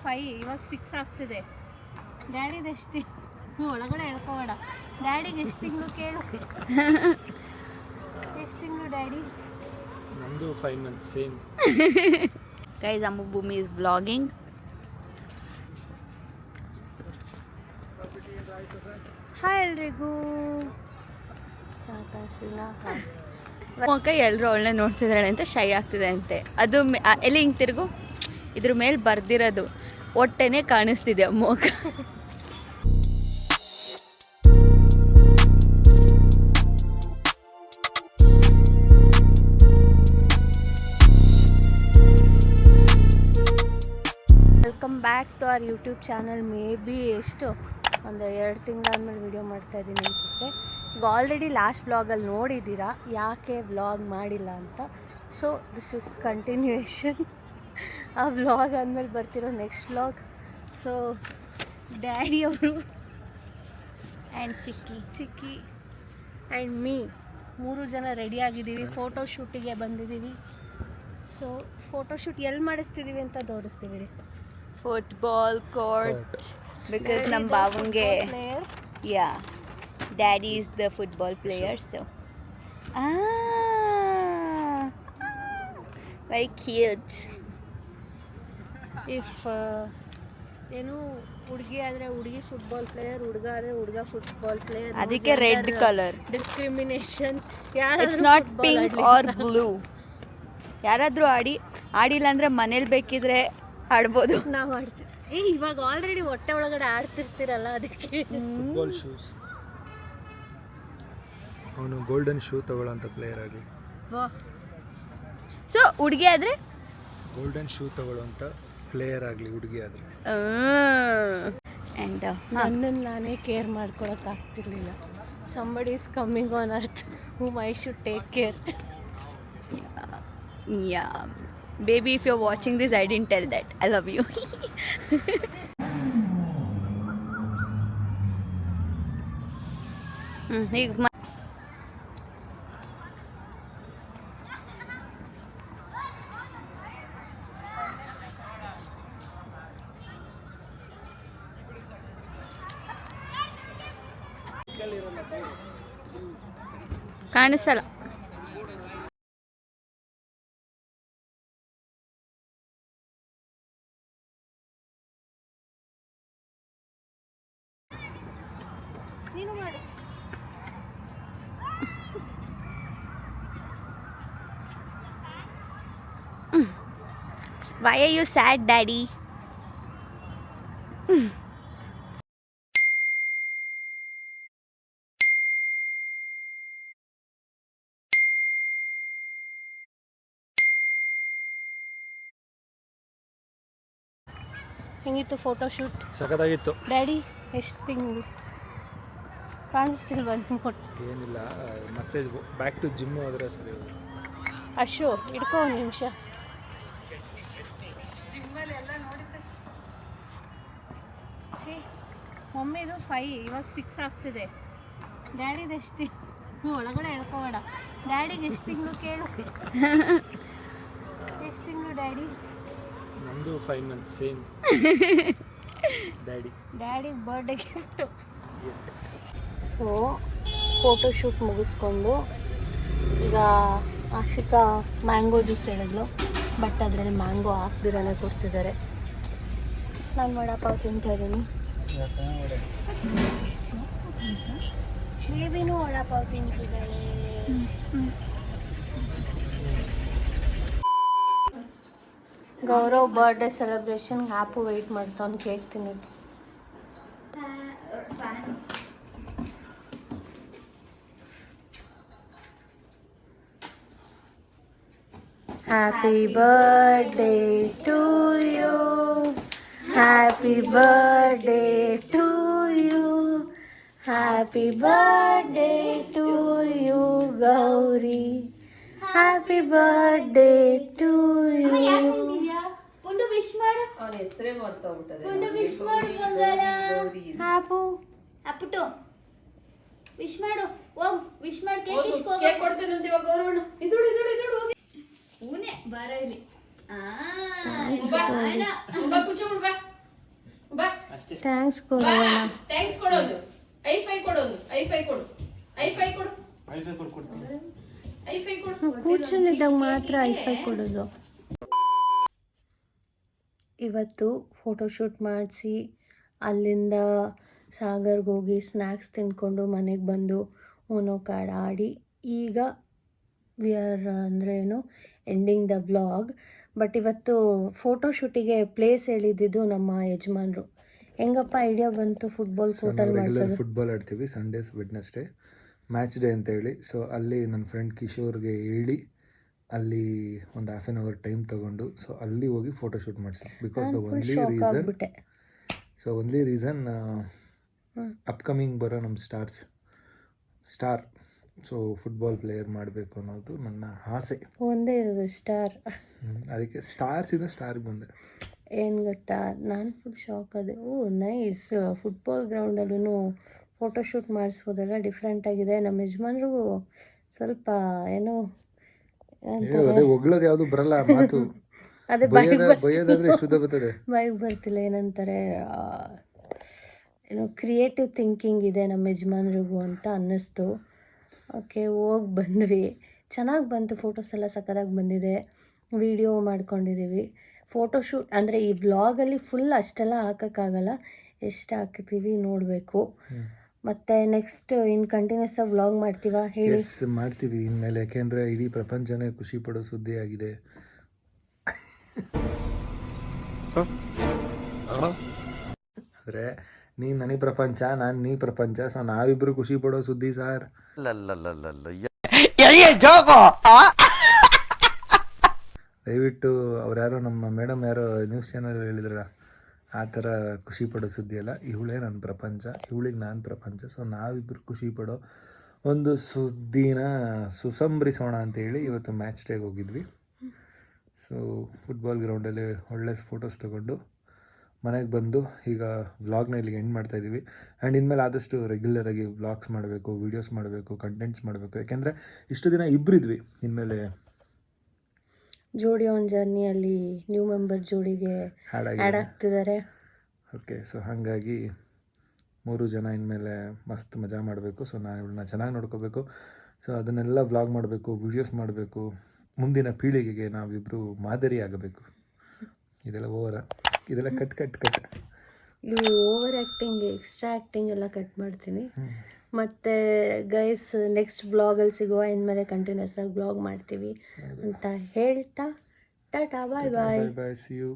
5 ಇವಾಗ 6 ಆಗ್ತಿದೆ. ಡ್ಯಾಡಿದು ಎಷ್ಟು ಒಳಗಡೆ ಹೇಳ್ಕೋಬೇಡ. ಡ್ಯಾಡಿಗೆ ಎಷ್ಟು ತಿಂಗಳು ಕೇಳು. ಎಷ್ಟು ತಿಂಗಳು ಡ್ಯಾಡಿ? ನಮ್ಮದು 5 months ಸೇಮ್. ಗೈಸ್, ಅಮ್ಮು ಭೂಮಿ ಇಸ್ ವ್ಲಾಗಿಂಗ್. ಹಾಯ್ ಎಲ್ರಿಗೂ. ಮುಖ ಎಲ್ಲರೂ ಅವಳನ್ನೇ ನೋಡ್ತಿದ್ದಾಳೆ ಅಂತ ಶೈ ಆಗ್ತಿದೆ ಅಂತೆ. ಅದು ಎಲ್ಲಿ ಹಿಂಗೆ ತಿರುಗು, ಇದ್ರ ಮೇಲೆ ಬರ್ದಿರೋದು ಹೊಟ್ಟೆನೇ ಕಾಣಿಸ್ತಿದೆ ಮುಖ. Welcome back to our YouTube channel. Maybe ಎಷ್ಟು ಒಂದು 2 ತಿಂಗಳಾದ್ಮೇಲೆ ವೀಡಿಯೋ ಮಾಡ್ತಾಯಿದ್ದೀನಿ ಅನಿಸುತ್ತೆ. ಈಗ ಆಲ್ರೆಡಿ ಲಾಸ್ಟ್ ವ್ಲಾಗಲ್ಲಿ ನೋಡಿದ್ದೀರಾ ಯಾಕೆ ವ್ಲಾಗ್ ಮಾಡಿಲ್ಲ ಅಂತ. So this is continuation. ಆ ವ್ಲಾಗ್ ಆದಮೇಲೆ ಬರ್ತಿರೋ ನೆಕ್ಸ್ಟ್ ವ್ಲಾಗ್. ಸೊ ಡ್ಯಾಡಿಯವರು ಆ್ಯಂಡ್ ಚಿಕ್ಕಿ ಆ್ಯಂಡ್ ಮೀ 3 ಜನ ರೆಡಿಯಾಗಿದ್ದೀವಿ. ಫೋಟೋ ಶೂಟಿಗೆ ಬಂದಿದ್ದೀವಿ. ಸೊ ಫೋಟೋ ಶೂಟ್ ಎಲ್ಲಿ ಮಾಡಿಸ್ತಿದ್ದೀವಿ ಅಂತ ತೋರಿಸ್ತೀವಿ. ಫುಟ್ಬಾಲ್ ಕೋರ್ಟ್, ಬಿಕಾಸ್ ನಮ್ಮ ಬಾವಂಗೆ daddy is the football player. So very cute. If ಏನು ಹುಡುಗಿ ಆದರೆ ಹುಡುಗಿ ಫುಟ್ಬಾಲ್ ಪ್ಲೇಯರ್, ಹುಡುಗ ಆದರೆ ಹುಡುಗ ಫುಟ್ಬಾಲ್ ಪ್ಲೇಯರ್. ಅದಕ್ಕೆ red colour discrimination. It's not pink or blue. ಯಾರಾದರೂ ಆಡಿಲ್ಲ ಅಂದರೆ ಮನೇಲಿ ಬೇಕಿದ್ರೆ ಆಡ್ಬೋದು. ನಾವು ಆಡ್ತೀವಿ. ಇವಾಗ ಆಲ್ರೆಡಿ ಹೊಟ್ಟೆ ಒಳಗಡೆ ಆಡ್ತಿರ್ತೀರಲ್ಲ, ಅದಕ್ಕೆ. ಫುಟ್ಬಾಲ್ ಶೂಸ್, ಅವನು ಗೋಲ್ಡನ್ ಶೂ ತಗೊಳ್ಳೋಂಥ ಪ್ಲೇಯರ್ ಆಗಲಿ. ಸೊ ಹುಡುಗಿ ಆದರೆ ಗೋಲ್ಡನ್ ಶೂ ತಗೊಳ್ಳೋಂಥ ಪ್ಲೇಯರ್ ಆಗಲಿ ಹುಡುಗಿ ಆದರೆ. ಆ್ಯಂಡ್ ನನ್ನನ್ನು ನಾನೇ ಕೇರ್ ಮಾಡ್ಕೊಳಕ್ಕಾಗ್ತಿರ್ಲಿಲ್ಲ. Somebody is coming on earth whom I should take care. Yeah, baby, if you're watching this, I didn't tell that. I love you. ಈಗ ಕಾಣಿಸಲ್ಲ. ನೀನು ಮಾಡು. Why are you sad, Daddy? ಹೆಂಗಿತ್ತು ಫೋಟೋ ಶೂಟ್? ಸಖತ್ತಾಗಿತ್ತು. ಡ್ಯಾಡಿ ಎಷ್ಟು ತಿಂಗಳು ಕಾಣಿಸ್ತಿಲ್ವ ನಿಮ್ಮ? ಏನಿಲ್ಲ, ಮತ್ತೆ ಬ್ಯಾಕ್ ಟು ಜಿಮ್ ಹೋದರೆ ಸರಿ. ಅಶೋ ಹಿಡ್ಕೊ ಒಂದು ನಿಮಿಷ. ಮಮ್ಮಿದು 5 ಇವಾಗ 6 ಆಗ್ತಿದೆ. ಡ್ಯಾಡಿದು ಎಷ್ಟು ಒಳಗಡೆ ಹೇಳ್ಕೋಬೇಡ. ಡ್ಯಾಡಿಗೆ ಎಷ್ಟು ತಿಂಗಳು ಕೇಳು. ಎಷ್ಟು ತಿಂಗಳು ಡ್ಯಾಡಿ? ನಮ್ಮದು 5 months same. Daddy birthday gift. So photo shoot ಮುಗಿಸ್ಕೊಂಡು ಈಗ ಆಶಿಕಾ ಮ್ಯಾಂಗೋ ಜ್ಯೂಸ್ ಹೇಳಿದ್ಲು, ಬಟ್ ಅದರಲ್ಲಿ ಮ್ಯಾಂಗೋ ಹಾಕ್ದಿರನೇ ಕೊಡ್ತಿದ್ದಾರೆ. ನಾನು ವಡಾಪಾವ್ ತಿಂತಾ ಇದ್ದೀನಿ. ಬೇಬಿನೂ ವಡಾಪಾವ್ ತಿಂತಿದ್ದಾಳೆ. ಗೌರವ್ ಬರ್ಡೇ ಸೆಲೆಬ್ರೇಷನ್ ಹ್ಯಾಪು ವೆಯ್ಟ್ ಮಾಡ್ತಾವ್ನು ಕೇಕ್ ತಿನ್ನೋದು. Happy birthday to you. Happy birthday to you. Happy birthday to you, Gauri. Happy birthday to you. ಪುಂಡು ವಿಶ್ ಮಾಡು. ಅವನ ಹೆಸರೇ ಮರ್ತೋಗ್ಬಿಟ್ಟದೆ. ಪುಂಡು ವಿಶ್ ಮಾಡು ಮಂಗಲ. ಹ್ಯಾಪು ಅಪ್ಪುಟು ವಿಶ್ ಮಾಡು. ಓಂ ವಿಶ್ ಮಾಡಿ ಕೇಕ್ ಇಸ್ಕೋ. ಕೇಕ್ ಕೊಡ್ತೇನೆ ಅಂತ ಇವಾಗ ಗೌರವಣ್ಣ. ಇದಳು ಹೋಗಿ. ಊನೆ ಬಾರ ಇಲ್ಲಿ. ಬಾ ಕುಂಚ ಮುಡ್ಬಾ. ಅಷ್ಟೇ. ಥ್ಯಾಂಕ್ಸ್ ಕೊಡೋಣ. ಥ್ಯಾಂಕ್ಸ್ ಕೊಡೋದು. ಐಫೈ ಕೊಡೋದು. ಐಫೈ ಕೊಡು. ಐಫೈ ಕೊಡು. ಐಫೈ ಕೊಡು. ಕೂರ್ಚೊಂಡಿದ್ದಾಗ ಮಾತ್ರ ಐಫೈ ಕೊಡೋದು. ಇವತ್ತು ಫೋಟೋಶೂಟ್ ಮಾಡಿಸಿ ಅಲ್ಲಿಂದ ಸಾಗರ್ಗೆ ಹೋಗಿ ಸ್ನ್ಯಾಕ್ಸ್ ತಿಂದ್ಕೊಂಡು ಮನೆಗೆ ಬಂದು ಓನೋ ಕಾರ್ಡ್ ಆಡಿ ಈಗ ವಿ ಆರ್ ಅಂದರೆ ಏನು ಎಂಡಿಂಗ್ ದ ವ್ಲಾಗ್. ಬಟ್ ಇವತ್ತು ಫೋಟೋಶೂಟಿಗೆ ಪ್ಲೇಸ್ ಹೇಳಿದ್ದು ನಮ್ಮ ಯಜಮಾನ್ರು. ಹೆಂಗಪ್ಪ ಐಡಿಯಾ ಬಂತು ಫುಟ್ಬಾಲ್ ಕೋರ್ಟಲ್ಲಿ ಮಾಡಿಸೋದು? ಫುಟ್ಬಾಲ್ ಆಡ್ತೀವಿ ಸಂಡೇಸ್ ವೆಡ್ನೆಸ್ಡೇ ಮ್ಯಾಚ್ ಡೇ ಅಂತ ಹೇಳಿ. ಸೊ ಅಲ್ಲಿ ನನ್ನ ಫ್ರೆಂಡ್ ಕಿಶೋರ್ಗೆ ಹೇಳಿ ಅಲ್ಲಿ ಒಂದು ಹಾಫ್ ಆನ್ ಅವರ್ ಟೈಮ್ ತೊಗೊಂಡು ಸೊ ಅಲ್ಲಿ ಹೋಗಿ ಫೋಟೋಶೂಟ್ ಮಾಡಿಸಿ. Because the only reason upcoming ಬರೋ ನಮ್ಮ ಸ್ಟಾರ್ ಸೊ ಫುಟ್ಬಾಲ್ ಪ್ಲೇಯರ್ ಮಾಡಬೇಕು ಅನ್ನೋದು ನನ್ನ ಆಸೆ. ಒಂದೇ ಇರೋದು ಸ್ಟಾರ್. ಅದಕ್ಕೆ ಸ್ಟಾರ್ಗೆ ಬಂದೆ. ಏನು ಗೊತ್ತಾ, ನಾನು ಫುಲ್ ಶಾಕ್ ಆದೆ. ನೈಸ್, ಫುಟ್ಬಾಲ್ ಗ್ರೌಂಡಲ್ಲೂ ಫೋಟೋಶೂಟ್ ಮಾಡಿಸ್ಬೋದಲ್ಲ, ಡಿಫ್ರೆಂಟಾಗಿದೆ. ನಮ್ಮ ಯಜಮಾನ್ರಿಗೂ ಸ್ವಲ್ಪ ಏನೋ ಅದೇ ಹೊಗಳೋದು ಯಾವುದು ಬರಲ್ಲ ಮಾತು. ಅದೇ ಬೈಯೋದಾದ್ರೆ ಎಷ್ಟು ಬರ್ತದೆ, ಬಾಯಿಗೆ ಬರ್ತಿಲ್ಲ. ಏನಂತಾರೆ, ಏನೋ ಕ್ರಿಯೇಟಿವ್ ಥಿಂಕಿಂಗ್ ಇದೆ ನಮ್ಮ ಯಜಮಾನ್ರಿಗೂ ಅಂತ ಅನ್ನಿಸ್ತು. ಓಕೆ, ಹೋಗಿ ಬಂದ್ವಿ. ಚೆನ್ನಾಗಿ ಬಂತು, ಫೋಟೋಸ್ ಎಲ್ಲ ಸಕ್ಕತ್ತಾಗಿ ಬಂದಿದೆ. ವಿಡಿಯೋ ಮಾಡ್ಕೊಂಡಿದ್ದೀವಿ. ಫೋಟೋಶೂಟ್ ಅಂದರೆ ಈ ವ್ಲಾಗಲ್ಲಿ ಫುಲ್ ಅಷ್ಟೆಲ್ಲ ಹಾಕೋಕ್ಕಾಗಲ್ಲ, ಎಷ್ಟು ಹಾಕ್ತೀವಿ ನೋಡಬೇಕು. ಮತ್ತು ನೆಕ್ಸ್ಟ್ ಇನ್ನು ಕಂಟಿನ್ಯೂಸ್ ಆಗಿ ವ್ಲಾಗ್ ಮಾಡ್ತೀವಾ ಹೇಳಿ? ಮಾಡ್ತೀವಿ ಇನ್ಮೇಲೆ, ಯಾಕೆಂದರೆ ಇಡೀ ಪ್ರಪಂಚನೇ ಖುಷಿ ಪಡೋ ಸುದ್ದಿ ಆಗಿದೆ. ಅಂದರೆ ನೀನು ನನಗೆ ಪ್ರಪಂಚ, ನಾನು ನೀ ಪ್ರಪಂಚ. ಸೊ ನಾವಿಬ್ಬರು ಖುಷಿ ಪಡೋ ಸುದ್ದಿ ಸಾರ್. ದಯವಿಟ್ಟು ಅವ್ರು ಯಾರೋ ನಮ್ಮ ಮೇಡಮ್ ಯಾರೋ ನ್ಯೂಸ್ ಚಾನಲ್ ಹೇಳಿದ್ರ ಆ ಥರ ಖುಷಿ ಪಡೋ ಸುದ್ದಿ ಅಲ್ಲ. ಇವಳೇ ನನ್ನ ಪ್ರಪಂಚ, ಇವಳಿಗೆ ನಾನು ಪ್ರಪಂಚ. ಸೊ ನಾವಿಬ್ಬರು ಖುಷಿ ಪಡೋ ಒಂದು ಸುದ್ದಿನ ಸುಸಂಭ್ರಿಸೋಣ ಅಂತೇಳಿ ಇವತ್ತು ಮ್ಯಾಚ್ ಡೇಗೆ ಹೋಗಿದ್ವಿ. ಸೊ ಫುಟ್ಬಾಲ್ ಗ್ರೌಂಡಲ್ಲಿ ಒಳ್ಳೆ ಫೋಟೋಸ್ ತೊಗೊಂಡು ಮನೆಗೆ ಬಂದು ಈಗ ವ್ಲಾಗ್ನ ಇಲ್ಲಿಗೆ ಎಂಡ್ ಮಾಡ್ತಾಯಿದ್ದೀವಿ. ಆ್ಯಂಡ್ ಇನ್ಮೇಲೆ ಆದಷ್ಟು ರೆಗ್ಯುಲರಾಗಿ ವ್ಲಾಗ್ಸ್ ಮಾಡಬೇಕು, ವೀಡಿಯೋಸ್ ಮಾಡಬೇಕು, ಕಂಟೆಂಟ್ಸ್ ಮಾಡಬೇಕು. ಯಾಕೆಂದರೆ ಇಷ್ಟು ದಿನ ಇಬ್ಬರಿದ್ವಿ, ಇನ್ಮೇಲೆ ಜೋಡಿ ಆನ್ ಜರ್ನಿಯಲ್ಲಿ ನ್ಯೂ ಮೆಂಬರ್ ಜೋಡಿಗೆ ಆ್ಯಡ್ ಆಗ್ತಿದ್ದಾರೆ. ಓಕೆ, ಸೊ ಹಾಗಾಗಿ 3 ಜನ ಇನ್ಮೇಲೆ ಮಸ್ತ್ ಮಜಾ ಮಾಡಬೇಕು. ಸೊ ನಾನು ಇವಳನ್ನ ಚೆನ್ನಾಗಿ ನೋಡ್ಕೋಬೇಕು. ಸೊ ಅದನ್ನೆಲ್ಲ ವ್ಲಾಗ್ ಮಾಡಬೇಕು, ವೀಡಿಯೋಸ್ ಮಾಡಬೇಕು. ಮುಂದಿನ ಪೀಳಿಗೆಗೆ ನಾವಿಬ್ಬರು ಮಾದರಿ ಆಗಬೇಕು. ಇದೆಲ್ಲ ಕಟ್ ಇದು ಓವರ್ ಆ್ಯಕ್ಟಿಂಗ್, ಎಕ್ಸ್ಟ್ರಾ ಆ್ಯಕ್ಟಿಂಗ್ ಎಲ್ಲ ಕಟ್ ಮಾಡ್ತೀನಿ. ಮತ್ತು ಗೈಸ್, ನೆಕ್ಸ್ಟ್ ಬ್ಲಾಗಲ್ಲಿ ಸಿಗುವ. ಇನ್ಮೇಲೆ ಕಂಟಿನ್ಯೂಸ್ ಆಗಿ ಬ್ಲಾಗ್ ಮಾಡ್ತೀವಿ ಅಂತ ಹೇಳ್ತಾ ಟಾಟಾ, ಬಾಯ್ ಬಾಯ್. See you.